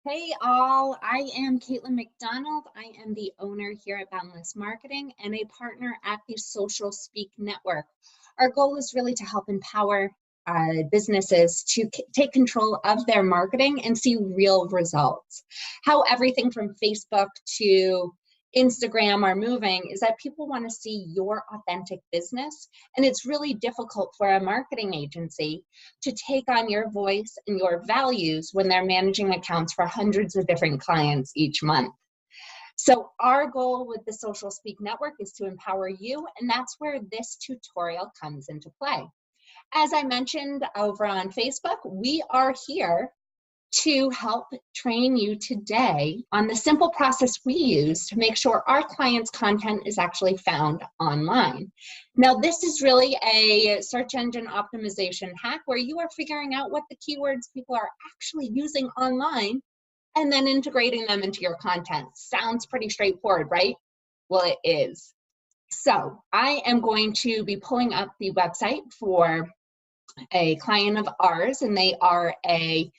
Hey all, I am Caitlin McDonald. I am the owner here at Boundless Marketing and a partner at the Social Speak Network. Our goal is really to help empower businesses to take control of their marketing and see real results. How everything from Facebook to Instagram are moving is that people want to see your authentic business, and it's really difficult for a marketing agency to take on your voice and your values when they're managing accounts for hundreds of different clients each month. So our goal with the Social Speak Network is to empower you, and that's where this tutorial comes into play. As I mentioned over on Facebook, we are here to help train you today on the simple process we use to make sure our clients' content is actually found online. Now, this is really a search engine optimization hack where you are figuring out what the keywords people are actually using online and then integrating them into your content. Sounds pretty straightforward, right? Well, it is. So I am going to be pulling up the website for a client of ours, and they are a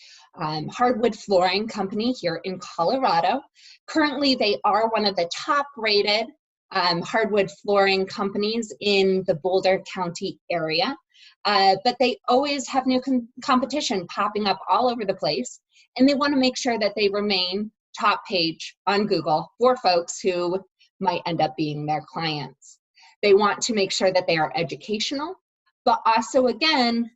hardwood flooring company here in Colorado. Currently, they are one of the top rated hardwood flooring companies in the Boulder County area, but they always have new competition popping up all over the place, and they want to make sure that they remain top page on Google for folks who might end up being their clients. They want to make sure that they are educational, but also, again,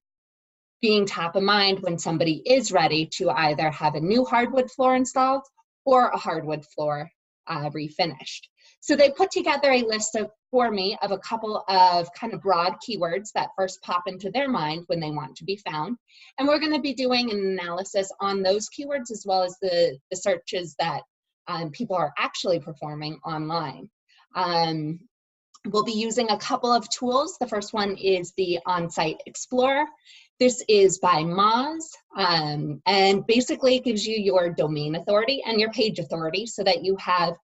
being top of mind when somebody is ready to either have a new hardwood floor installed or a hardwood floor refinished. So they put together a list for me of a couple of kind of broad keywords that first pop into their mind when they want to be found. And we're going to be doing an analysis on those keywords as well as the searches that people are actually performing online. We'll be using a couple of tools. The first one is the On-Site Explorer. This is by Moz, and basically it gives you your domain authority and your page authority so that you have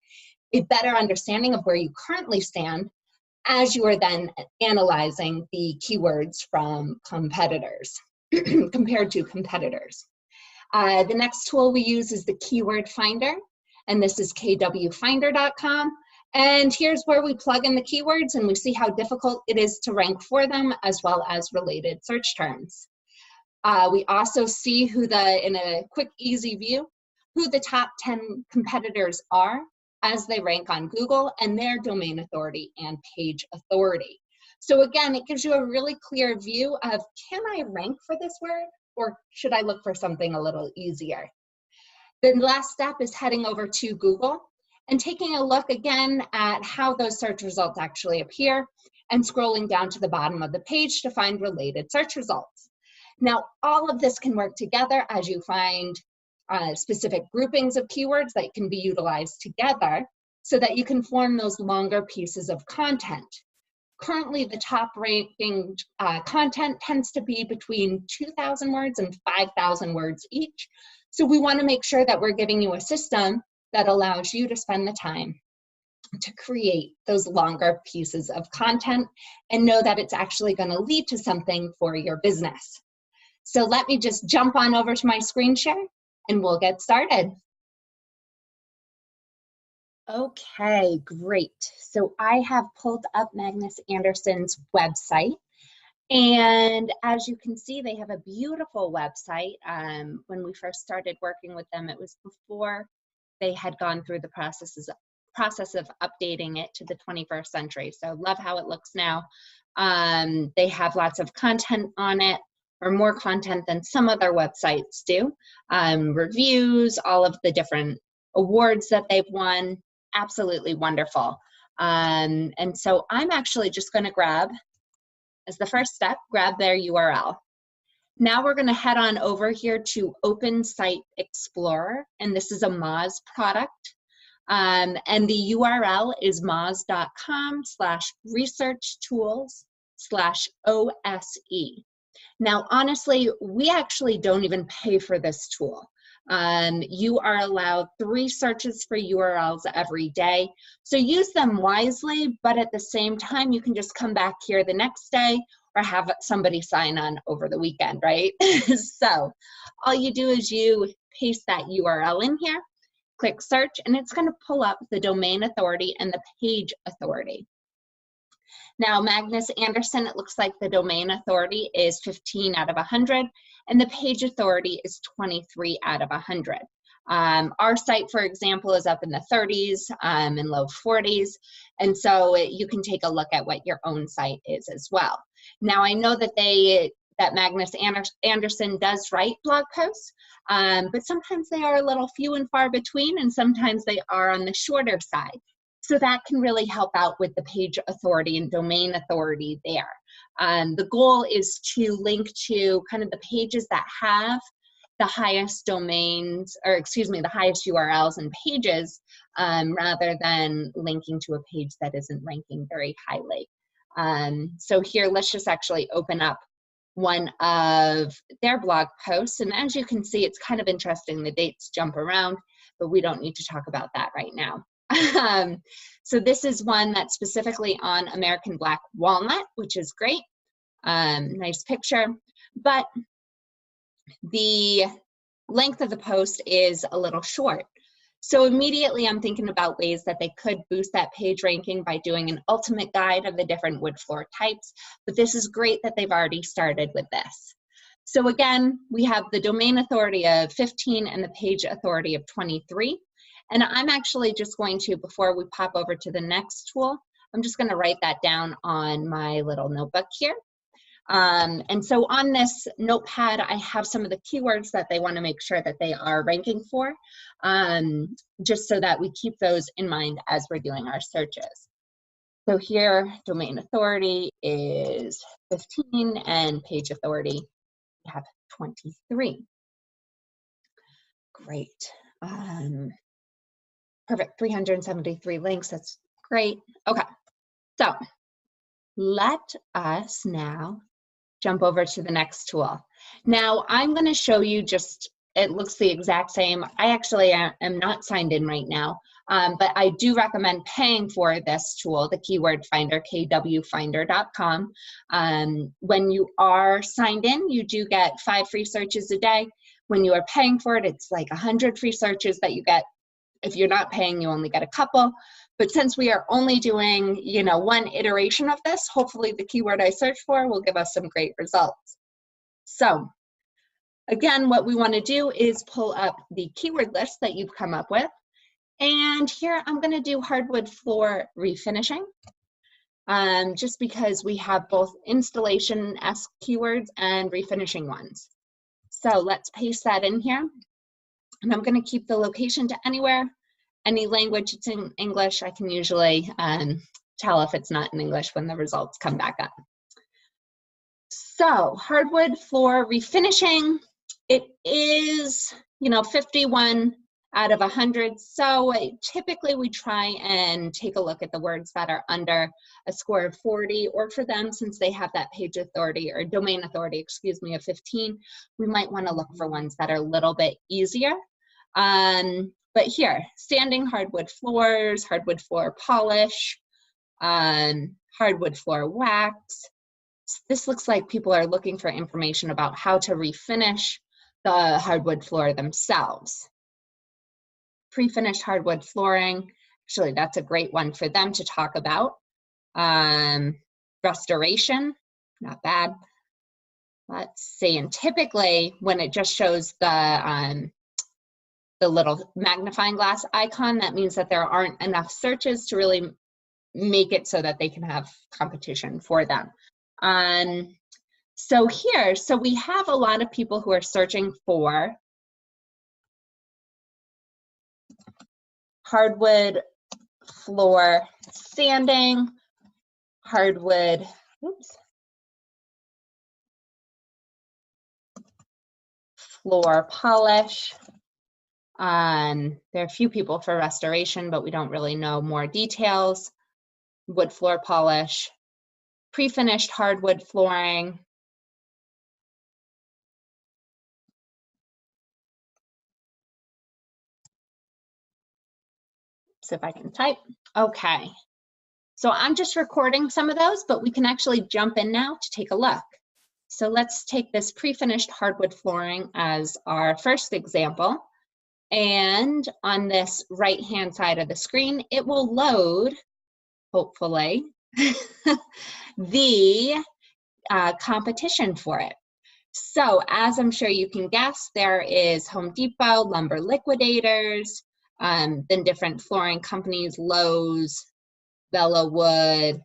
a better understanding of where you currently stand as you are then analyzing the keywords from competitors, compared to competitors. The next tool we use is the Keyword Finder, and this is kwfinder.com. And here's where we plug in the keywords and we see how difficult it is to rank for them as well as related search terms. We also see in a quick, easy view, who the top 10 competitors are as they rank on Google and their domain authority and page authority. So again, it gives you a really clear view of, can I rank for this word or should I look for something a little easier? The last step is heading over to Google and taking a look again at how those search results actually appear and scrolling down to the bottom of the page to find related search results. Now, all of this can work together as you find specific groupings of keywords that can be utilized together so that you can form those longer pieces of content. Currently, the top ranking content tends to be between 2,000 words and 5,000 words each. So we want to make sure that we're giving you a system that allows you to spend the time to create those longer pieces of content and know that it's actually going to lead to something for your business. So let me just jump on over to my screen share and we'll get started. Okay, great. So I have pulled up Magnus Anderson's website. And as you can see, they have a beautiful website. When we first started working with them, it was before they had gone through the process of updating it to the 21st century. So love how it looks now. They have lots of content on it, or more content than some other websites do. Reviews, all of the different awards that they've won, absolutely wonderful. And so I'm actually just going to grab, as the first step, grab their URL. Now we're going to head on over here to Open Site Explorer, and this is a Moz product. And the URL is moz.com/researchtools/OSE. Now, honestly, we actually don't even pay for this tool. You are allowed 3 searches for URLs every day. So use them wisely, but at the same time, you can just come back here the next day or have somebody sign on over the weekend, right? So all you do is you paste that URL in here, click search, and it's going to pull up the domain authority and the page authority. Now, Magnus Anderson, it looks like the domain authority is 15 out of 100, and the page authority is 23 out of 100. Our site, for example, is up in the 30s and low 40s, and so you can take a look at what your own site is as well. Now, I know that Magnus Anderson does write blog posts, but sometimes they are a little few and far between, and sometimes they are on the shorter side. So that can really help out with the page authority and domain authority there. The goal is to link to kind of the pages that have the highest domains, or excuse me, the highest URLs and pages, rather than linking to a page that isn't ranking very highly. So here, let's just actually open up one of their blog posts. And as you can see, it's kind of interesting. The dates jump around, but we don't need to talk about that right now. So this is one that's specifically on American Black Walnut, which is great. Nice picture, but the length of the post is a little short. So immediately I'm thinking about ways that they could boost that page ranking by doing an ultimate guide of the different wood floor types, but this is great that they've already started with this. So again, we have the domain authority of 15 and the page authority of 23. And I'm actually just going to, before we pop over to the next tool, I'm just going to write that down on my little notebook here. And so on this notepad, I have some of the keywords that they want to make sure that they are ranking for, just so that we keep those in mind as we're doing our searches. So here, domain authority is 15 and page authority, we have 23. Great. Perfect, 373 links, that's great. Okay, so let us now jump over to the next tool. Now I'm going to show you just, it looks the exact same. I actually am not signed in right now, but I do recommend paying for this tool, the Keyword Finder, kwfinder.com. When you are signed in, you do get 5 free searches a day. When you are paying for it, it's like 100 free searches that you get. If you're not paying, you only get a couple. But since we are only doing, you know, one iteration of this, hopefully the keyword I search for will give us some great results. So again, what we want to do is pull up the keyword list that you've come up with. And here I'm going to do hardwood floor refinishing, just because we have both installation-esque keywords and refinishing ones. So let's paste that in here. And I'm going to keep the location to anywhere. Any language, it's in English. I can usually tell if it's not in English when the results come back up. So hardwood floor refinishing, it is, you know, 51 out of 100. So typically we try and take a look at the words that are under a score of 40, or for them, since they have that page authority or domain authority, excuse me, of 15, we might want to look for ones that are a little bit easier. But here, standing hardwood floors, hardwood floor polish, hardwood floor wax. This looks like people are looking for information about how to refinish the hardwood floor themselves. Pre-finished hardwood flooring, actually that's a great one for them to talk about. Restoration, not bad. Let's see, and typically when it just shows the little magnifying glass icon, that means that there aren't enough searches to really make it so that they can have competition for them. So here, so we have a lot of people who are searching for hardwood floor sanding, hardwood, floor polish. There are a few people for restoration, but we don't really know more details. Wood floor polish, pre-finished hardwood flooring. See if I can type. Okay. So I'm just recording some of those, but we can actually jump in now to take a look. So let's take this pre-finished hardwood flooring as our first example. And on this right-hand side of the screen, it will load, hopefully, the competition for it. So as I'm sure you can guess, there is Home Depot, Lumber Liquidators, then different flooring companies, Lowe's, Bella Wood.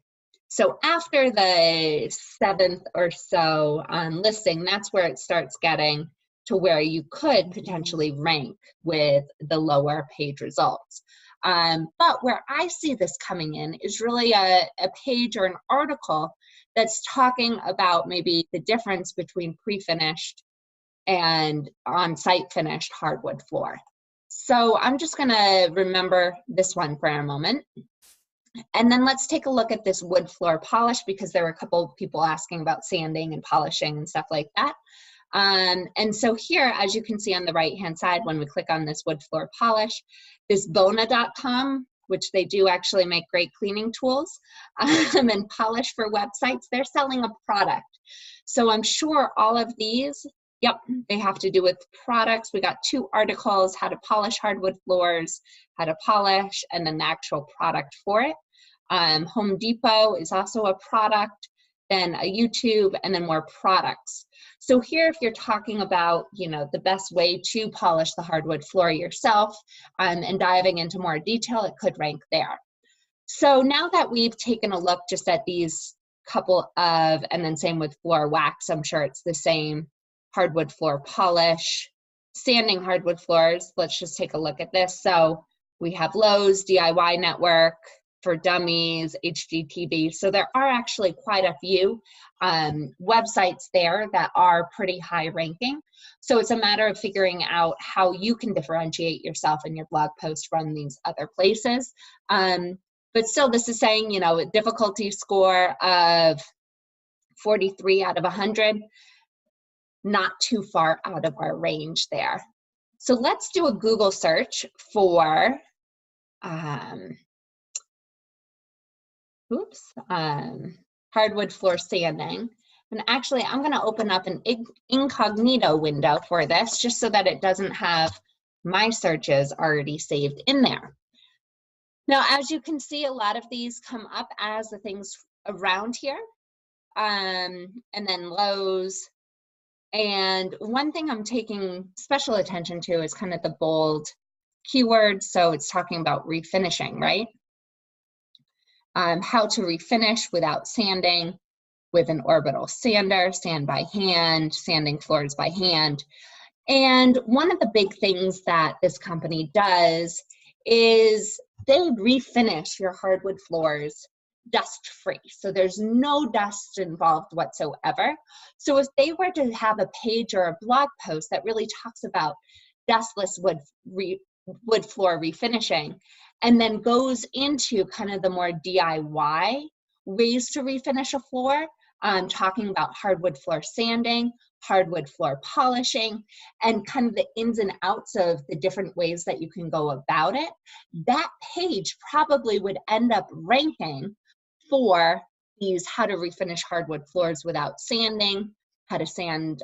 So after the 7th or so listing, that's where it starts getting to where you could potentially rank with the lower page results. But where I see this coming in is really a page or an article that's talking about maybe the difference between pre-finished and on-site finished hardwood floor. So I'm just gonna remember this one for a moment. And then let's take a look at this wood floor polish, because there were a couple of people asking about sanding and polishing and stuff like that. And so here, as you can see on the right-hand side, when we click on this wood floor polish, this Bona.com, which they do actually make great cleaning tools and polish for websites, they're selling a product. So I'm sure all of these, yep, they have to do with products. We got 2 articles, how to polish hardwood floors, how to polish, and then the actual product for it. Home Depot is also a product, then a YouTube, and then more products. So here, if you're talking about, you know, the best way to polish the hardwood floor yourself and diving into more detail, it could rank there. So now that we've taken a look just at these couple of, and then same with floor wax, I'm sure it's the same, hardwood floor polish, sanding hardwood floors, let's just take a look at this. So we have Lowe's, DIY Network, For Dummies, HGTV. So there are actually quite a few websites there that are pretty high ranking. So it's a matter of figuring out how you can differentiate yourself in your blog post from these other places. But still, this is saying, you know, a difficulty score of 43 out of 100, not too far out of our range there. So let's do a Google search for, hardwood floor sanding. And actually, I'm going to open up an incognito window for this, just so that it doesn't have my searches already saved in there. Now, as you can see, a lot of these come up as the things around here, and then Lowe's. And one thing I'm taking special attention to is kind of the bold keywords. So it's talking about refinishing, right? How to refinish without sanding with an orbital sander, sand by hand, sanding floors by hand. And one of the big things that this company does is they refinish your hardwood floors dust-free. So there's no dust involved whatsoever. So if they were to have a page or a blog post that really talks about dustless wood floor refinishing, and then goes into kind of the more DIY ways to refinish a floor, talking about hardwood floor sanding, hardwood floor polishing, and kind of the ins and outs of the different ways that you can go about it, that page probably would end up ranking for these how to refinish hardwood floors without sanding, how to sand,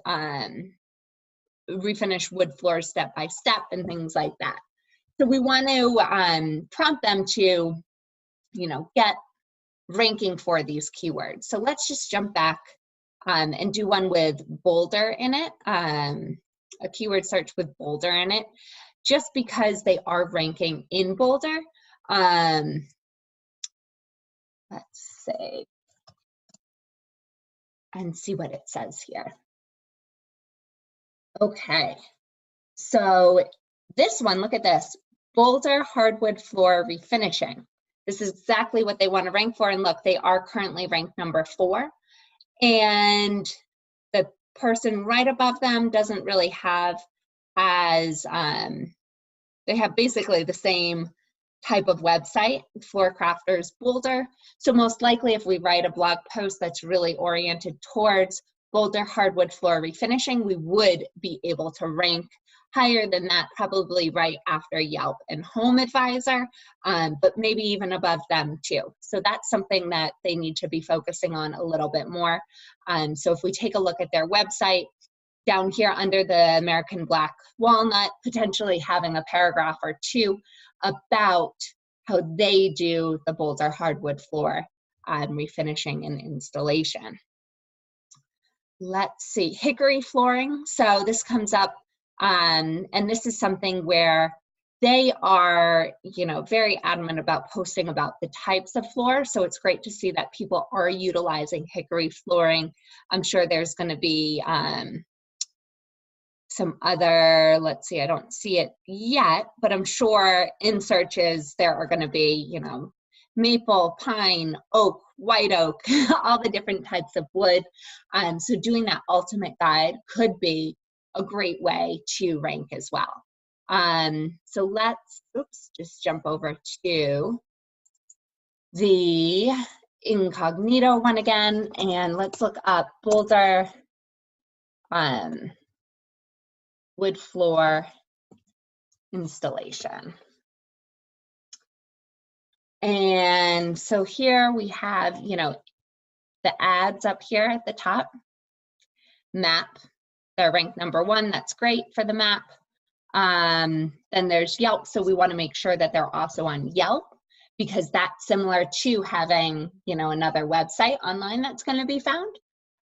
refinish wood floors step by step, and things like that. So we want to prompt them to, you know, get ranking for these keywords. So let's just jump back and do one with Boulder in it, a keyword search with Boulder in it, just because they are ranking in Boulder. Let's say, and see what it says here. Okay, so this one, look at this, Boulder hardwood floor refinishing. This is exactly what they want to rank for, and look, they are currently ranked number 4, and the person right above them doesn't really have as, they have basically the same type of website, Floor Crafters Boulder. So most likely if we write a blog post that's really oriented towards Boulder hardwood floor refinishing, we would be able to rank higher than that, probably right after Yelp and Home Advisor, but maybe even above them too. So that's something that they need to be focusing on a little bit more. So if we take a look at their website, down here under the American Black Walnut, potentially having a paragraph or two about how they do the Boulder hardwood floor refinishing and installation. Let's see, hickory flooring. So this comes up, and this is something where they are, you know, very adamant about posting about the types of floor. So it's great to see that people are utilizing hickory flooring. I'm sure there's going to be some other, let's see, I don't see it yet, but I'm sure in searches there are going to be, you know, maple, pine, oak, white oak, all the different types of wood. So doing that ultimate guide could be a great way to rank as well. So let's, just jump over to the incognito one again, and let's look up Boulder wood floor installation. And so here we have, you know, the ads up here at the top. Map, they're ranked #1. That's great for the map. Then there's Yelp, so we want to make sure that they're also on Yelp, because that's similar to having, you know, another website online that's going to be found.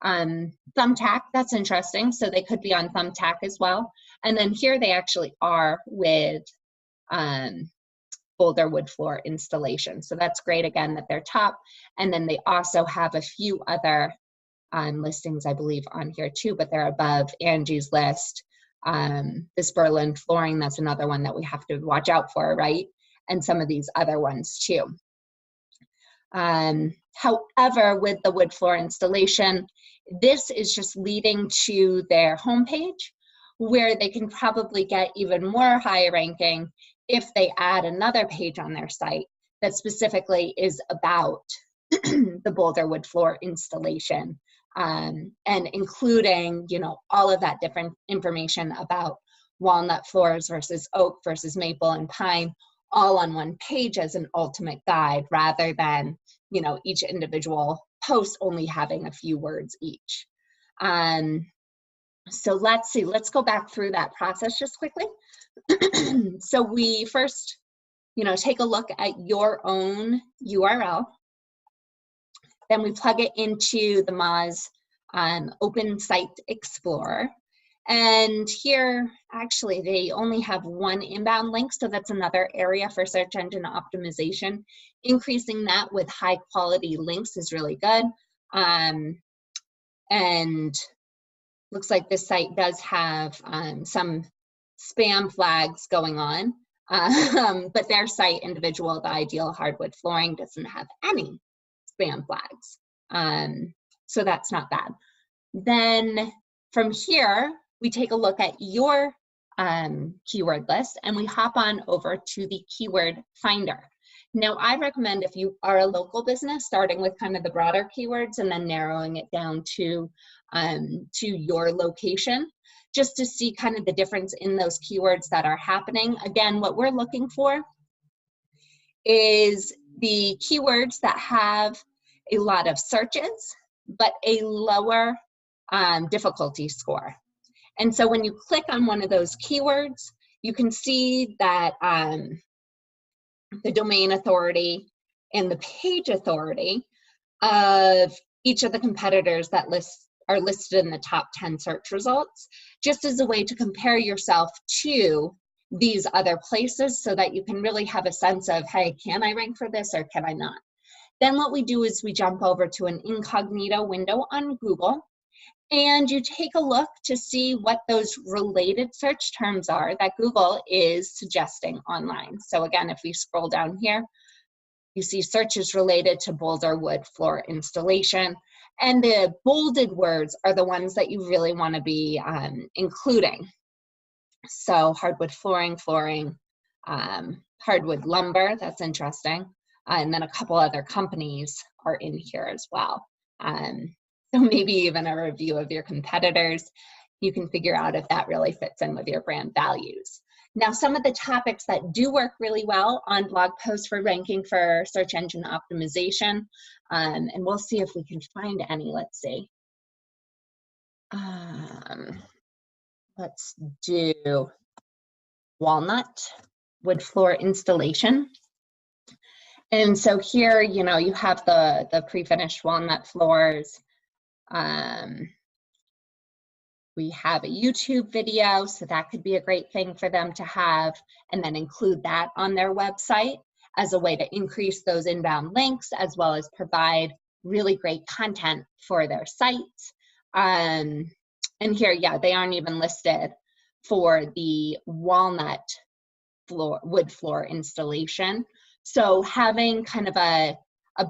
Thumbtack, that's interesting, so they could be on Thumbtack as well. And then here they actually are with Boulder wood floor installation, so that's great again that they're top. And then they also have a few other listings, I believe, on here too, but they're above Angie's List. This Berlin flooring, that's another one that we have to watch out for, right? And some of these other ones too. However, with the wood floor installation, this is just leading to their homepage, where they can probably get even more high ranking if they add another page on their site that specifically is about the Boulder wood floor installation, and including, you know, all of that different information about walnut floors versus oak versus maple and pine, all on one page as an ultimate guide, rather than, you know, each individual post only having a few words each. So let's see, let's go back through that process just quickly. So we first, you know, take a look at your own URL. Then we plug it into the Moz Open Site Explorer. And here, actually, they only have one inbound link, so that's another area for search engine optimization. Increasing that with high quality links is really good. And looks like this site does have some spam flags going on, but their site individual, the Ideal Hardwood Flooring, doesn't have any spam flags. So that's not bad. Then from here, we take a look at your keyword list, and we hop on over to the keyword finder. Now, I recommend, if you are a local business, starting with kind of the broader keywords and then narrowing it down to your location, just to see kind of the difference in those keywords that are happening. Again, what we're looking for is the keywords that have a lot of searches, but a lower difficulty score. And so when you click on one of those keywords, you can see that the domain authority and the page authority of each of the competitors that are listed in the top 10 search results, just as a way to compare yourself to these other places, so that you can really have a sense of, hey, can I rank for this or can I not? Then what we do is we jump over to an incognito window on Google, and you take a look to see what those related search terms are that Google is suggesting online. So again, if we scroll down here, you see searches related to Boulder wood floor installation, and the bolded words are the ones that you really want to be including. So hardwood flooring, hardwood lumber, that's interesting. And then a couple other companies are in here as well. So maybe even a review of your competitors. You can figure out if that really fits in with your brand values. Now, some of the topics that do work really well on blog posts for ranking for search engine optimization, and we'll see if we can find any, let's see. let's do walnut wood floor installation. And so here, you know, you have the pre-finished walnut floors. We have a YouTube video, so that could be a great thing for them to have, and then include that on their website as a way to increase those inbound links, as well as provide really great content for their sites. And here, yeah, they aren't even listed for the walnut wood floor installation. So having kind of a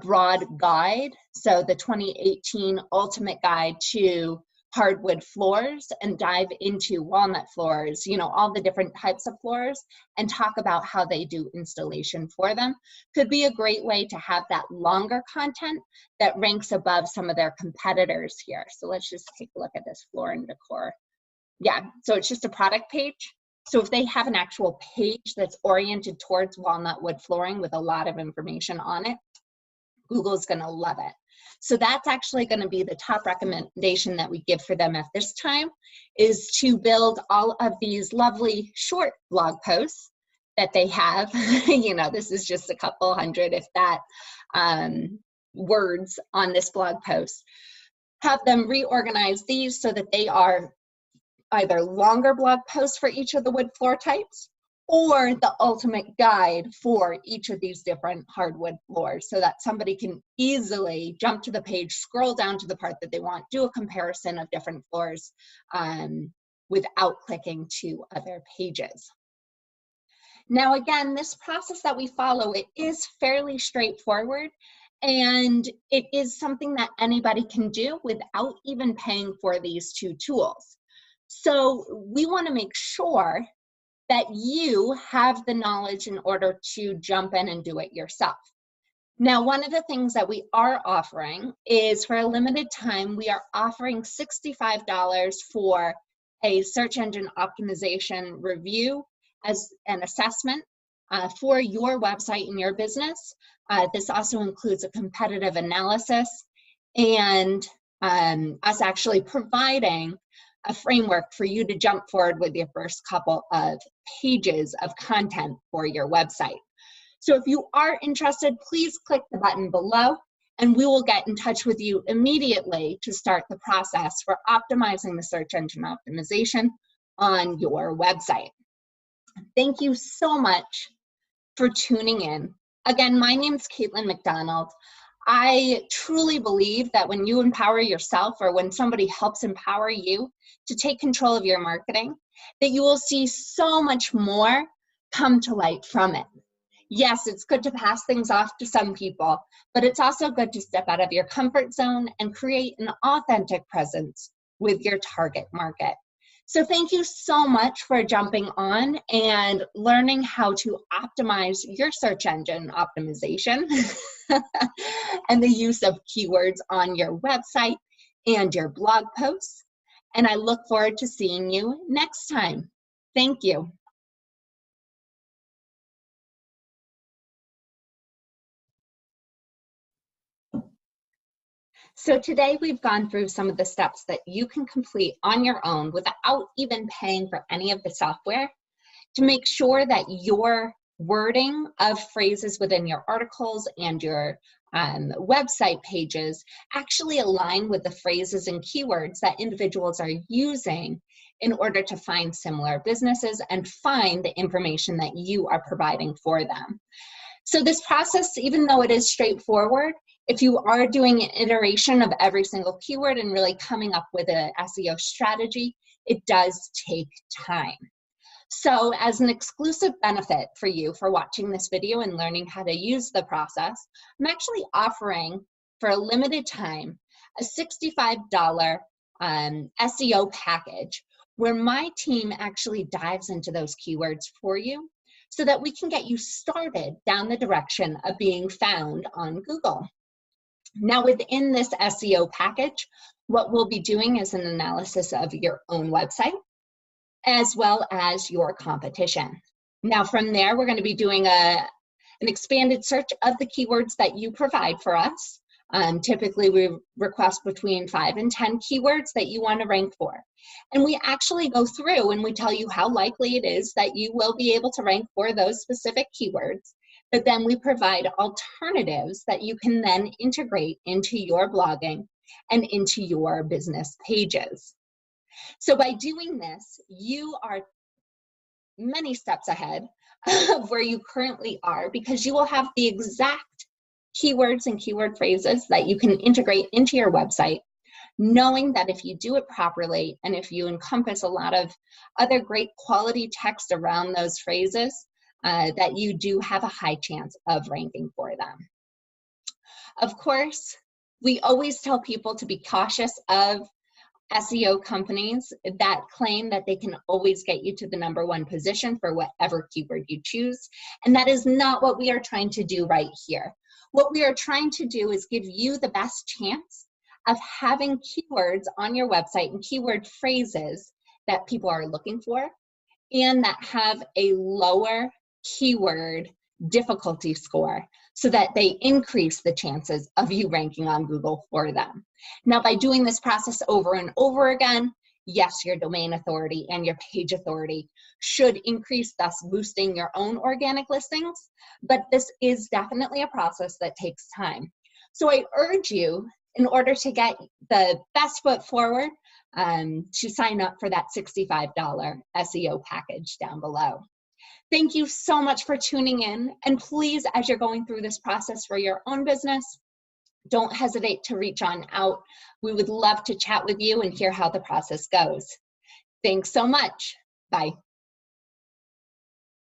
broad guide, so the 2018 Ultimate Guide to Hardwood Floors, and dive into walnut floors, you know, all the different types of floors, and talk about how they do installation for them, could be a great way to have that longer content that ranks above some of their competitors here. So let's just take a look at this floor and decor. Yeah, so it's just a product page. So if they have an actual page that's oriented towards walnut wood flooring with a lot of information on it, Google's gonna love it. So that's actually gonna be the top recommendation that we give for them at this time, is to build all of these lovely short blog posts that they have. You know, this is just a couple hundred, if that, words on this blog post. Have them reorganize these so that they are either longer blog posts for each of the wood floor types, or the ultimate guide for each of these different hardwood floors, so that somebody can easily jump to the page, scroll down to the part that they want, do a comparison of different floors without clicking to other pages. Now, again, this process that we follow, it is fairly straightforward, and it is something that anybody can do without even paying for these two tools. So we want to make sure that you have the knowledge in order to jump in and do it yourself. Now, one of the things that we are offering is, for a limited time, we are offering $65 for a search engine optimization review as an assessment for your website and your business. This also includes a competitive analysis and us actually providing a framework for you to jump forward with your first couple of pages of content for your website. So if you are interested, please click the button below, and we will get in touch with you immediately to start the process for optimizing the search engine optimization on your website. Thank you so much for tuning in. Again, my name is Caitlin McDonald. I truly believe that when you empower yourself, or when somebody helps empower you to take control of your marketing, that you will see so much more come to light from it. Yes, it's good to pass things off to some people, but it's also good to step out of your comfort zone and create an authentic presence with your target market. So thank you so much for jumping on and learning how to optimize your search engine optimization and the use of keywords on your website and your blog posts. And I look forward to seeing you next time. Thank you. So today we've gone through some of the steps that you can complete on your own without even paying for any of the software, to make sure that your wording of phrases within your articles and your website pages actually align with the phrases and keywords that individuals are using in order to find similar businesses and find the information that you are providing for them. So this process, even though it is straightforward, if you are doing an iteration of every single keyword and really coming up with an SEO strategy, it does take time. So as an exclusive benefit for you for watching this video and learning how to use the process, I'm actually offering, for a limited time, a $65 SEO package where my team actually dives into those keywords for you so that we can get you started down the direction of being found on Google. Now, within this SEO package, what we'll be doing is an analysis of your own website, as well as your competition. Now, from there, we're going to be doing an expanded search of the keywords that you provide for us, Typically, we request between 5 and 10 keywords that you want to rank for. And we actually go through and we tell you how likely it is that you will be able to rank for those specific keywords. But then we provide alternatives that you can then integrate into your blogging and into your business pages. So by doing this, you are many steps ahead of where you currently are, because you will have the exact keywords and keyword phrases that you can integrate into your website, knowing that if you do it properly and if you encompass a lot of other great quality text around those phrases, that you do have a high chance of ranking for them. Of course, we always tell people to be cautious of SEO companies that claim that they can always get you to the #1 position for whatever keyword you choose. And that is not what we are trying to do right here. What we are trying to do is give you the best chance of having keywords on your website and keyword phrases that people are looking for and that have a lower keyword difficulty score, so that they increase the chances of you ranking on Google for them. Now, by doing this process over and over again, yes, your domain authority and your page authority should increase, thus boosting your own organic listings, but this is definitely a process that takes time. So I urge you, in order to get the best foot forward, to sign up for that $65 SEO package down below. Thank you so much for tuning in. And please, as you're going through this process for your own business, don't hesitate to reach on out. We would love to chat with you and hear how the process goes. Thanks so much. Bye.